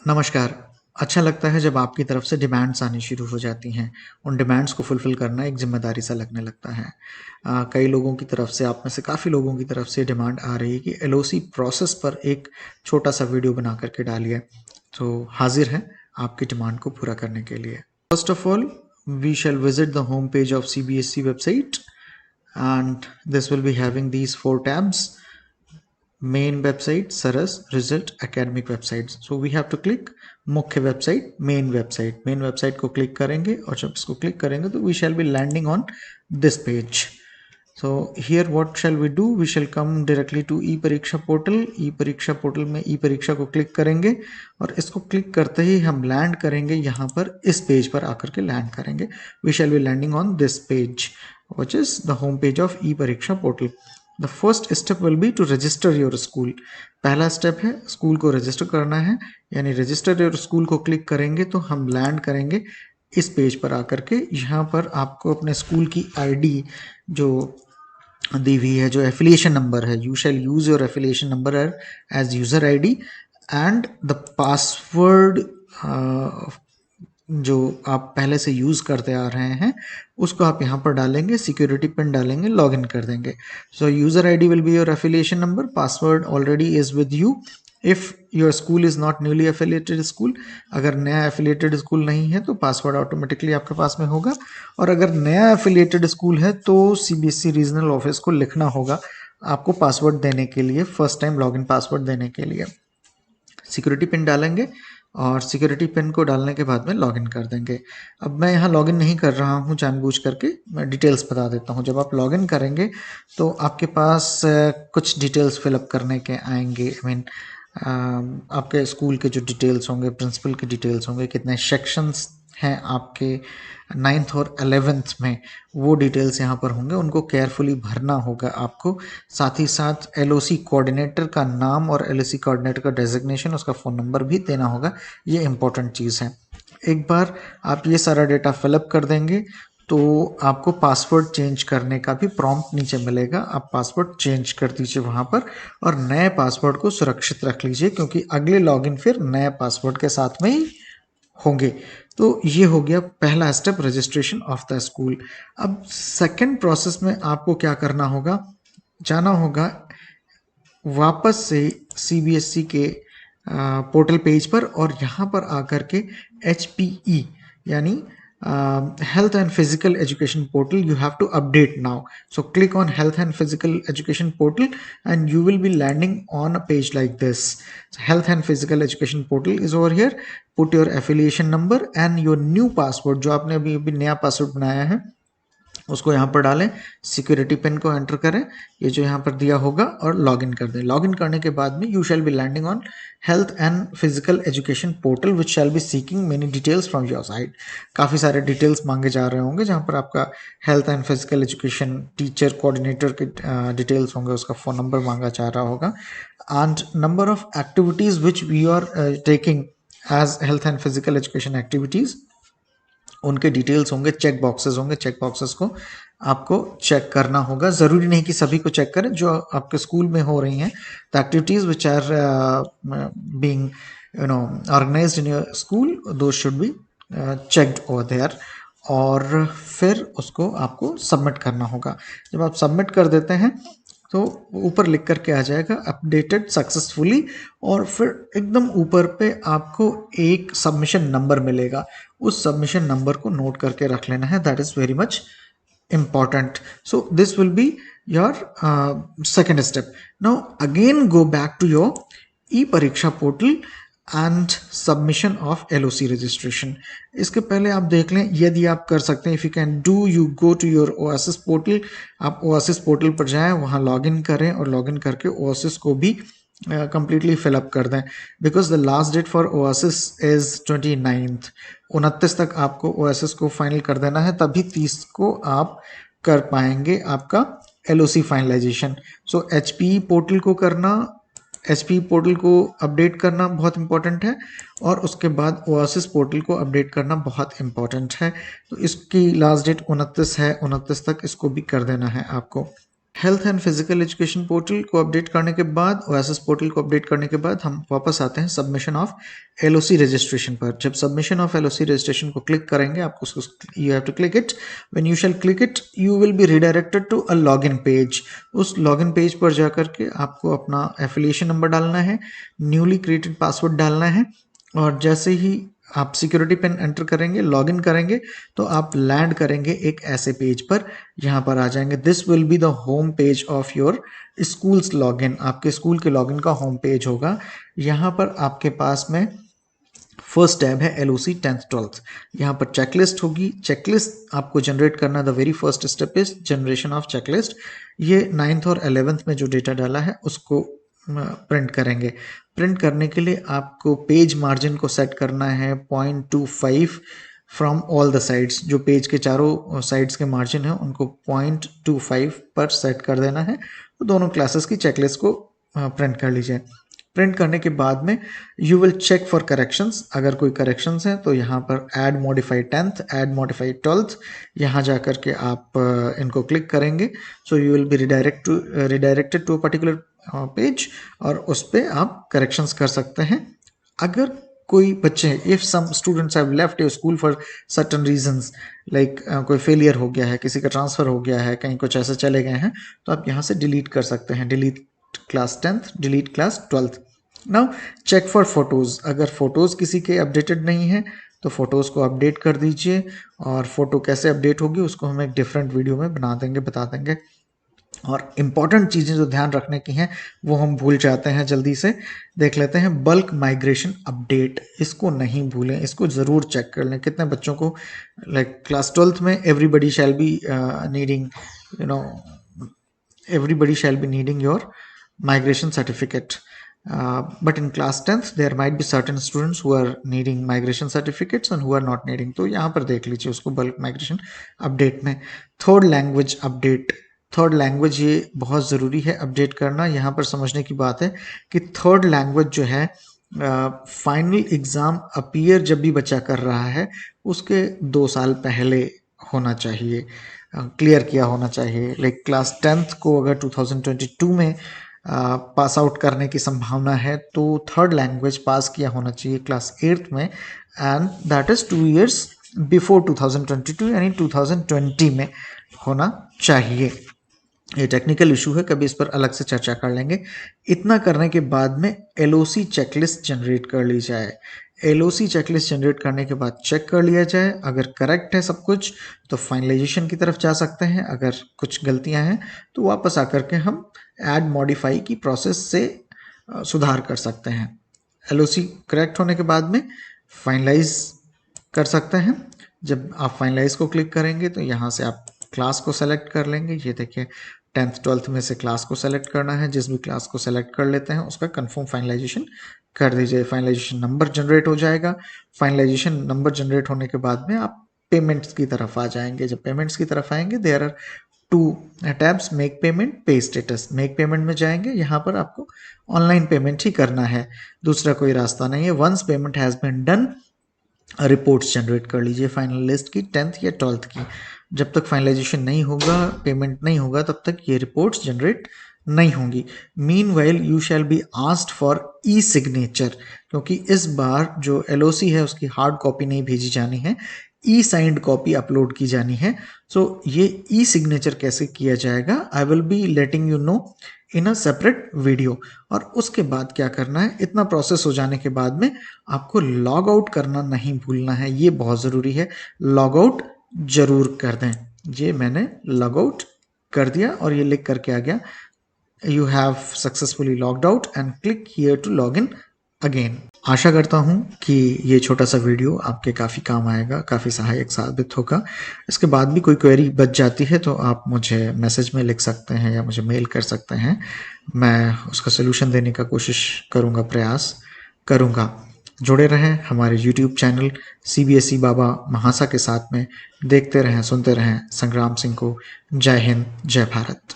नमस्कार। अच्छा लगता है जब आपकी तरफ से डिमांड्स आनी शुरू हो जाती हैं। उन डिमांड्स को फुलफ़िल करना एक ज़िम्मेदारी सा लगने लगता है। कई लोगों की तरफ से, आप में से काफ़ी लोगों की तरफ से डिमांड आ रही है कि एलओसी प्रोसेस पर एक छोटा-सा वीडियो बना कर के डालिए। तो हाज़िर हैं आपकी डिमांड को पूरा करने के लिए। First of all, we shall visit the home page of CBSE website and this will be having these 4 tabs: main website, Saras, result, academic websites. So we have to click मुख्य website, main website को click करेंगे और जब इसको click करेंगे तो we shall be landing on this page. So here what shall we do? We shall come directly to ई परीक्षा portal. ई परीक्षा पोर्टल में ई परीक्षा को क्लिक करेंगे और इसको क्लिक करते ही हम लैंड करेंगे यहाँ पर, इस पेज पर आकर के लैंड करेंगे. We shall be landing on this page, which is the home page of ई परीक्षा portal. The first step will be to register your school. पहला स्टेप है स्कूल को रजिस्टर करना है, यानी रजिस्टर योर स्कूल को क्लिक करेंगे तो हम लैंड करेंगे इस पेज पर आकर के. यहाँ पर आपको अपने स्कूल की आईडी जो दी हुई है, जो एफिलिएशन नंबर है, you shall use your affiliation number as user ID and the password जो आप पहले से यूज करते आ रहे हैं उसको आप यहाँ पर डालेंगे, सिक्योरिटी पिन डालेंगे, लॉगिन कर देंगे. सो user ID will be your affiliation number, password already is with you. If your school is not newly affiliated school, अगर नया एफिलिएटेड स्कूल नहीं है तो पासवर्ड ऑटोमेटिकली आपके पास में होगा, और अगर नया एफिलिएटेड स्कूल है तो सीबीएसई रीजनल ऑफिस को लिखना होगा आपको पासवर्ड देने के लिए, फर्स्ट टाइम लॉगिन पासवर्ड देने के लिए. सिक्योरिटी पिन डालेंगे और सिक्योरिटी पिन को डालने के बाद में लॉगिन कर देंगे. अब मैं यहाँ लॉगिन नहीं कर रहा हूँ जानबूझ करके, मैं डिटेल्स बता देता हूँ. जब आप लॉगिन करेंगे तो आपके पास कुछ डिटेल्स फिलअप करने के आएंगे. आई मीन आपके स्कूल के जो डिटेल्स होंगे, प्रिंसिपल के डिटेल्स होंगे, कितने सेक्शंस हैं आपके 9th और 11th में, वो डिटेल्स यहाँ पर होंगे, उनको केयरफुली भरना होगा आपको. साथ ही साथ एलओसी कोऑर्डिनेटर का नाम और एलओसी कोऑर्डिनेटर का डेजिग्नेशन, उसका फ़ोन नंबर भी देना होगा. ये इंपॉर्टेंट चीज़ है. एक बार आप ये सारा डेटा फिलअप कर देंगे तो आपको पासवर्ड चेंज करने का भी प्रॉम्प्ट नीचे मिलेगा. आप पासवर्ड चेंज कर दीजिए वहाँ पर और नए पासवर्ड को सुरक्षित रख लीजिए, क्योंकि अगले लॉगिन फिर नए पासवर्ड के साथ में ही होंगे. तो ये हो गया पहला step, registration of the school. अब सेकंड प्रोसेस में आपको क्या करना होगा, जाना होगा वापस से सीबीएसई के पोर्टल पेज पर और यहाँ पर आकर के HPE यानी health and physical education portal, you have to update now. So click on health and physical education portal and you will be landing on a page like this. So health and physical education portal is over here. Put your affiliation number and your new password, जो आपने अभी नया password बनाया है उसको यहाँ पर डालें, सिक्योरिटी पिन को एंटर करें, ये जो यहाँ पर दिया होगा, और लॉगिन कर दें. लॉगिन करने के बाद में you shall be landing on health and physical education portal which shall be seeking many details from your side. काफ़ी सारे डिटेल्स मांगे जा रहे होंगे, जहाँ पर आपका health and physical education teacher coordinator के डिटेल्स होंगे, उसका फ़ोन नंबर मांगा जा रहा होगा, and number of activities which we are taking as health and physical education activities, उनके डिटेल्स होंगे. चेक बॉक्सेस होंगे, चेक बॉक्सेस को आपको चेक करना होगा. ज़रूरी नहीं कि सभी को चेक करें, जो आपके स्कूल में हो रही हैं the activities which are being organized in your school, those should be checked over there. और फिर उसको आपको सबमिट करना होगा. जब आप सबमिट कर देते हैं तो ऊपर लिख करके आ जाएगा अपडेटेड सक्सेसफुली, और फिर एकदम ऊपर पे आपको एक सबमिशन नंबर मिलेगा. उस सबमिशन नंबर को नोट करके रख लेना है, that is very much important. So this will be your second step. Now again go back to your e-pariksha portal and submission of LOC registration. इसके पहले आप देख लें, यदि आप कर सकते हैं, if you can do, you go to your Oasis portal. आप Oasis portal पर जाएं, वहाँ लॉगिन करें और लॉगिन करके Oasis को भी completely fill up कर दें, because the last date for Oasis is 29th. 29 तक आपको Oasis को फाइनल कर देना है, तभी 30 को आप कर पाएंगे आपका LOC फाइनलाइजेशन. सो HPE पोर्टल को करना, HPE पोर्टल को अपडेट करना बहुत इंपॉर्टेंट है, और उसके बाद Oasis पोर्टल को अपडेट करना बहुत इंपॉर्टेंट है. तो इसकी लास्ट डेट 29 है, 29 तक इसको भी कर देना है आपको. Health and physical education portal को अपडेट करने के बाद, ओएसएस पोर्टल को अपडेट करने के बाद हम वापस आते हैं सबमिशन ऑफ एलओसी रजिस्ट्रेशन पर। जब सबमिशन ऑफ एलओसी रजिस्ट्रेशन को क्लिक करेंगे, आपको उसको you have to click it. When you shall click it you will be redirected to a login page. उस लॉगिन पेज पर जाकर के आपको अपना एफिलिएशन नंबर डालना है, न्यूली क्रिएटेड पासवर्ड डालना है, और जैसे ही आप सिक्योरिटी पिन एंटर करेंगे, लॉगिन करेंगे, तो आप लैंड करेंगे एक ऐसे पेज पर। यहाँ पर आ जाएंगे, this will be the home page of your schools login. आपके स्कूल के लॉगिन का होम पेज होगा। यहाँ पर आपके पास में फर्स्ट टैब है एलओसी 10th 12th। यहाँ पर चेकलिस्ट होगी। चेकलिस्ट आपको जनरेट करना, the very first step is generation of checklist. ये 9th और 11th में जो डेटा डाला है उसको प्रिंट करेंगे। प्रिंट करने के लिए आपको पेज मार्जिन को सेट करना है 0.25 फ्रॉम ऑल द साइड्स। जो पेज के चारों साइड्स के मार्जिन है उनको 0.25 पर सेट कर देना है। तो दोनों क्लासेस की चेकलिस्ट को प्रिंट कर लीजिए। प्रिंट करने के बाद में you will check for corrections. अगर कोई करेक्शंस हैं तो यहाँ पर add modify 10th, add modify 12th, यहाँ जा कर के आप इनको क्लिक करेंगे। So you will be redirected to a particular page, और उस पर आप करेक्शंस कर सकते हैं। अगर कोई बच्चे, if some students have left your school for certain reasons, like कोई फेलियर हो गया है, किसी का ट्रांसफर हो गया है, कहीं कुछ ऐसे चले गए हैं, तो आप यहाँ से डिलीट कर सकते हैं। Delete class 10th, delete class 12th। Now check for photos. अगर फोटोज़ किसी के अपडेटेड नहीं है तो फोटोज़ को अपडेट कर दीजिए, और फोटो कैसे अपडेट होगी उसको हम एक डिफरेंट वीडियो में बता देंगे। और इम्पॉर्टेंट चीज़ें जो ध्यान रखने की हैं वो हम भूल जाते हैं, जल्दी से देख लेते हैं। बल्क माइग्रेशन अपडेट, इसको नहीं भूलें, इसको ज़रूर चेक कर लें। कितने बच्चों को, लाइक क्लास 12th में everybody shall be needing, you know, everybody shall be needing your migration certificate, but in class 10th there might be certain students who are needing migration certificates and who are not needing। तो यहाँ पर देख लीजिए उसको bulk migration update में। Third language update, third language ये बहुत ज़रूरी है अपडेट करना। यहाँ पर समझने की बात है कि थर्ड लैंग्वेज जो है, फाइनल एग्ज़ाम अपीयर जब भी बच्चा कर रहा है उसके 2 साल पहले होना चाहिए, क्लियर किया होना चाहिए। लाइक क्लास 10th को अगर 2022 में पास आउट करने की संभावना है तो थर्ड लैंग्वेज पास किया होना चाहिए क्लास 8th में, and that is 2 years before 2022, यानी 2020 में होना चाहिए। ये टेक्निकल इशू है, कभी इस पर अलग से चर्चा कर लेंगे। इतना करने के बाद में एलओसी चेकलिस्ट जनरेट कर ली जाए। एलओसी चेकलिस्ट जनरेट करने के बाद चेक कर लिया जाए, अगर करेक्ट है सब कुछ तो फाइनलाइजेशन की तरफ जा सकते हैं। अगर कुछ गलतियां हैं तो वापस आकर के हम ऐड मॉडिफाई की प्रोसेस से सुधार कर सकते हैं। एलओसी करेक्ट होने के बाद में फाइनलाइज कर सकते हैं। जब आप फाइनलाइज को क्लिक करेंगे तो यहाँ से आप क्लास को सेलेक्ट कर लेंगे। ये देखिए 10th 12th में से क्लास को सेलेक्ट करना है। जिस भी क्लास को सेलेक्ट कर लेते हैं उसका कंफर्म फाइनलाइजेशन कर दीजिए। फाइनलाइजेशन नंबर जनरेट हो जाएगा। फाइनलाइजेशन नंबर जनरेट होने के बाद में आप पेमेंट्स की तरफ आ जाएंगे। जब पेमेंट्स की तरफ आएंगे, there are 2 tabs, make payment, pay status. Make payment में जाएंगे, यहाँ पर आपको ऑनलाइन पेमेंट ही करना है, दूसरा कोई रास्ता नहीं है। Once payment has been done, reports generate कर लीजिए फाइनल लिस्ट की 10th या 12th की। जब तक फाइनलाइजेशन नहीं होगा, पेमेंट नहीं होगा, तब तक ये रिपोर्ट्स जनरेट नहीं होंगी। Meanwhile you shall be asked for E signature, क्योंकि इस बार जो एलओसी है उसकी हार्ड कॉपी नहीं भेजी जानी है, ई साइंड कॉपी अपलोड की जानी है। सो ये ई सिग्नेचर कैसे किया जाएगा, I will be letting you know in a separate video. और उसके बाद क्या करना है, इतना प्रोसेस हो जाने के बाद में आपको लॉग आउट करना नहीं भूलना है, ये बहुत ज़रूरी है। लॉग आउट जरूर कर दें। ये मैंने लॉग आउट कर दिया और ये लिख करके आ गया, you have successfully logged out and click here to log in again. आशा करता हूँ कि ये छोटा सा वीडियो आपके काफ़ी काम आएगा, काफ़ी सहायक साबित होगा। इसके बाद भी कोई क्वेरी बच जाती है तो आप मुझे मैसेज में लिख सकते हैं या मुझे मेल कर सकते हैं, मैं उसका सलूशन देने का कोशिश करूँगा, प्रयास करूँगा। जुड़े रहें हमारे YouTube चैनल CBSE बाबा महासा के साथ में, देखते रहें, सुनते रहें संग्राम सिंह को। जय हिंद, जय भारत।